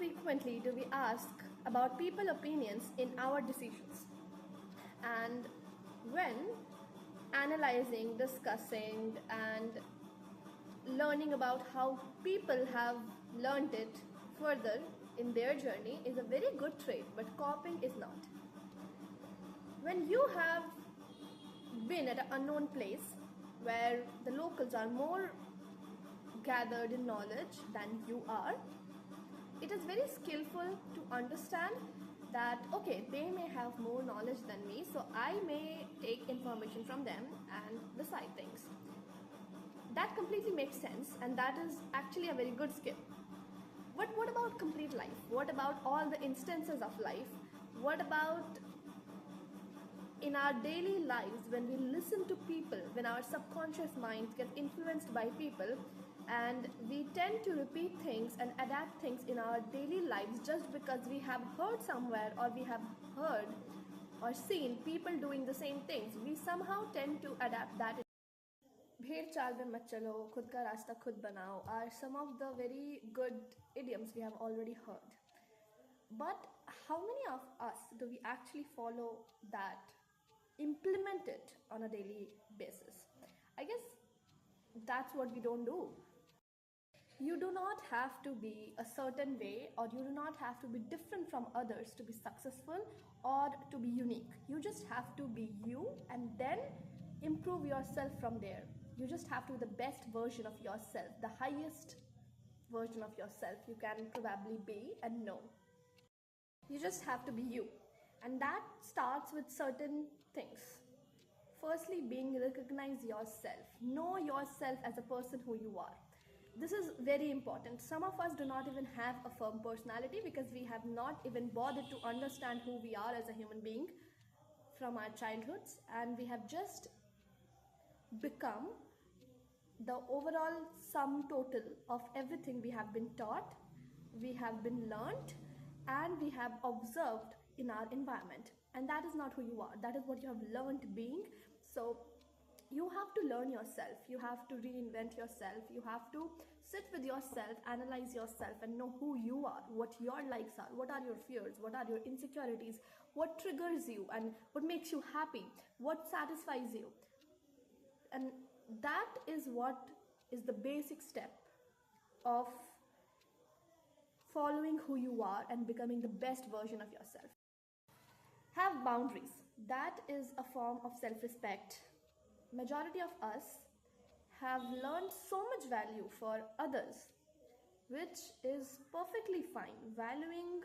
frequently do we ask about people opinions in our decisions? And when analyzing, discussing, and learning about how people have learned it further in their journey is a very good trait, but copying is not. When you have been at an unknown place where the locals are more gathered in knowledge than you are, it is very skillful to understand that okay, they may have more knowledge than me, so I may take information from them and decide things. That completely makes sense, and that is actually a very good skill. But what about complete life? What about all the instances of life? What about in our daily lives when we listen to people, when our subconscious minds get influenced by people, and we tend to repeat things and adapt things in our daily lives just because we have heard somewhere or we have heard or seen people doing the same things. We somehow tend to adapt that. Bher chal mein mat chalo, khud ka rasta khud banao are some of the very good idioms we have already heard. But how many of us do we actually follow that, implement it on a daily basis? I guess that's what we don't do. You do not have to be a certain way, or you do not have to be different from others to be successful or to be unique. You just have to be you and then improve yourself from there. You just have to be the best version of yourself, the highest version of yourself you can probably be and know. You just have to be you. And that starts with certain things. Firstly, recognize yourself. Know yourself as a person who you are. This is very important. Some of us do not even have a firm personality because we have not even bothered to understand who we are as a human being from our childhoods, and we have just become the overall sum total of everything we have been taught, we have been learned, and we have observed in our environment. And that is not who you are. That is what you have learned being. So you have to learn yourself, you have to reinvent yourself, you have to sit with yourself, analyze yourself, and know who you are, what your likes are, what are your fears, what are your insecurities, what triggers you, and what makes you happy, what satisfies you. And that is what is the basic step of following who you are and becoming the best version of yourself. Have boundaries. That is a form of self-respect. Majority of us have learned so much value for others, which is perfectly fine. Valuing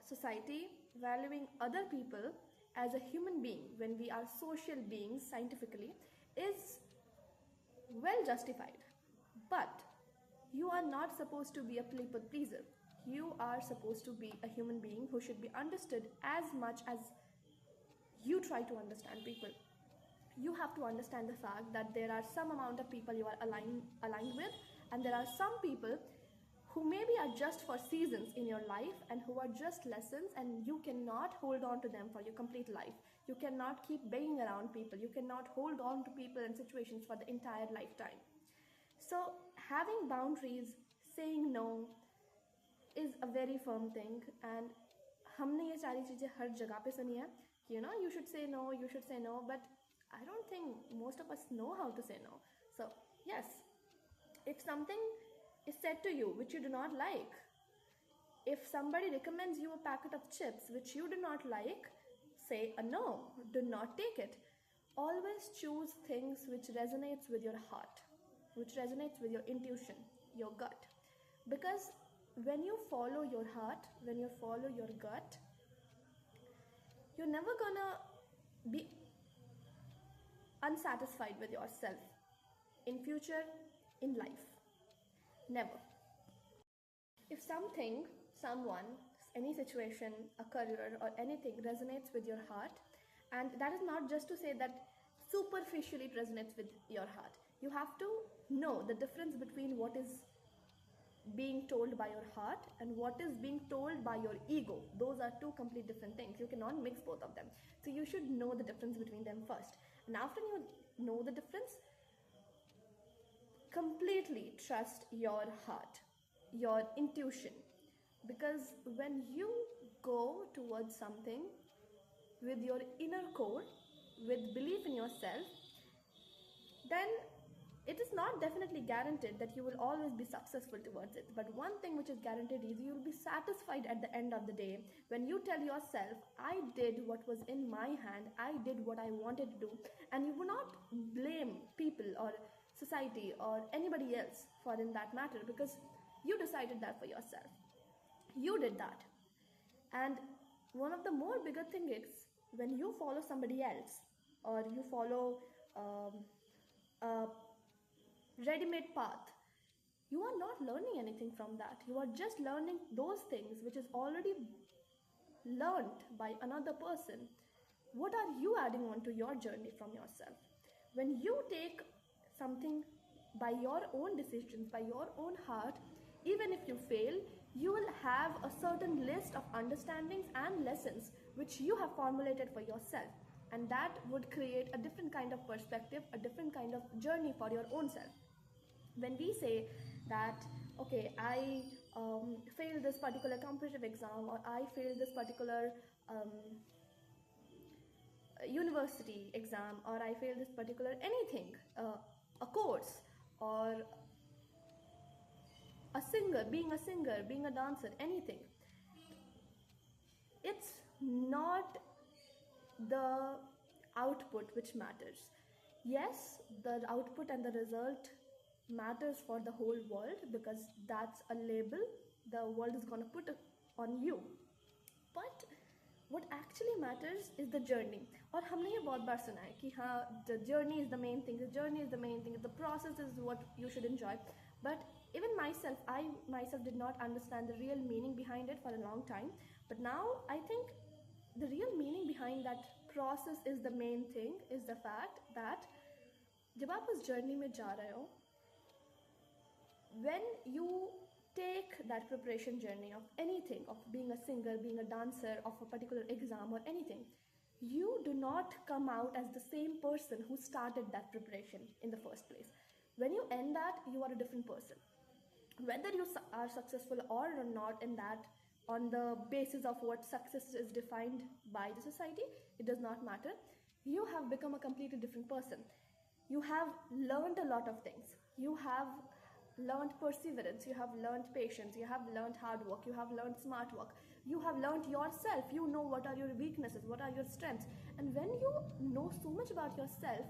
society, valuing other people as a human being, when we are social beings scientifically, is well justified. But you are not supposed to be a people pleaser. You are supposed to be a human being who should be understood as much as you try to understand people. You have to understand the fact that there are some amount of people you are aligned with, and there are some people who maybe are just for seasons in your life and who are just lessons, and you cannot hold on to them for your complete life. You cannot keep begging around people. You cannot hold on to people and situations for the entire lifetime. So having boundaries, saying no, is a very firm thing, and हमने ये सारी चीज़ें हर जगह पे सुनी है कि you should say no, but I don't think most of us know how to say no. So yes, if something is said to you which you do not like, if somebody recommends you a packet of chips which you do not like, say a no, do not take it. Always choose things which resonates with your heart, which resonates with your intuition, your gut. Because when you follow your heart, when you follow your gut, you're never gonna be unsatisfied with yourself in future, in life. Never. If something, someone, any situation, a career or anything resonates with your heart, and that is not just to say that superficially it resonates with your heart. You have to know the difference between what is being told by your heart and what is being told by your ego. Those are two complete different things. You cannot mix both of them. So you should know the difference between them first. And after you know the difference, completely trust your heart, your intuition, Because when you go towards something with your inner core, with belief in yourself, then it is not definitely guaranteed that you will always be successful towards it. But one thing which is guaranteed is you will be satisfied at the end of the day when you tell yourself, I did what was in my hand, I did what I wanted to do, and you will not blame people or society or anybody else for in that matter, because you decided that for yourself. You did that. And one of the more bigger thing is when you follow somebody else, or you follow a ready-made path, you are not learning anything from that. You are just learning those things which is already learned by another person. What are you adding on to your journey from yourself? When you take something by your own decisions, by your own heart, even if you fail, you will have a certain list of understandings and lessons which you have formulated for yourself, and that would create a different kind of perspective, a different kind of journey for your own self. When we say that, okay, I failed this particular competitive exam, or I failed this particular university exam, or I failed this particular anything, a course, or a singer, being a dancer, anything, it's not the output which matters. Yes, the output and the result matters for the whole world, because that's a label the world is going to put on you. But what actually matters is the journey. और हमने ये बहुत बार सुना है कि हाँ, the journey is the main thing, the journey is the main thing, the process is what you should enjoy. But even myself, I myself did not understand the real meaning behind it for a long time. But now I think the real meaning behind that process is the main thing, is the fact that जब आप उस journey में जा रहे हो, when you take that preparation journey of anything, of being a singer, being a dancer, of a particular exam or anything, you do not come out as the same person who started that preparation in the first place. When you end that, you are a different person. Whether you are successful or not in that, on the basis of what success is defined by the society, it does not matter. You have become a completely different person. You have learned a lot of things. You have learned perseverance, you have learned patience, you have learned hard work, you have learned smart work, you have learned yourself. You know what are your weaknesses, what are your strengths. And when you know so much about yourself,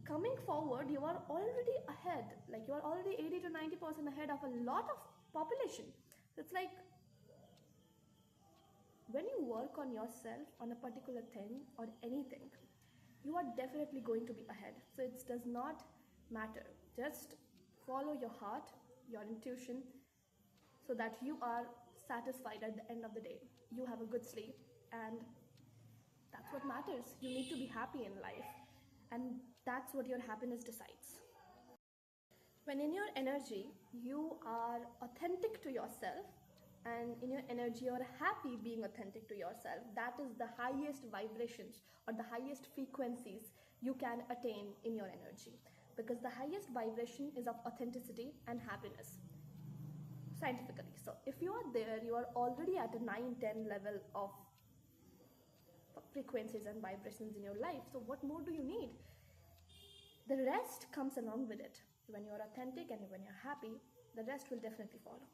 coming forward, you are already ahead. Like, you are already 80 to 90% ahead of a lot of population. It's like, when you work on yourself, on a particular thing or anything, you are definitely going to be ahead. So it does not matter. Just follow your heart, your intuition, so that you are satisfied at the end of the day. You have a good sleep, and that's what matters. You need to be happy in life, and that's what your happiness decides. When in your energy, you are authentic to yourself, and in your energy you're happy being authentic to yourself, that is the highest vibrations or the highest frequencies you can attain in your energy, because the highest vibration is of authenticity and happiness, scientifically. So if you are there, you are already at a 9-10 level of frequencies and vibrations in your life. So what more do you need? The rest comes along with it. When you're authentic and when you're happy, the rest will definitely follow.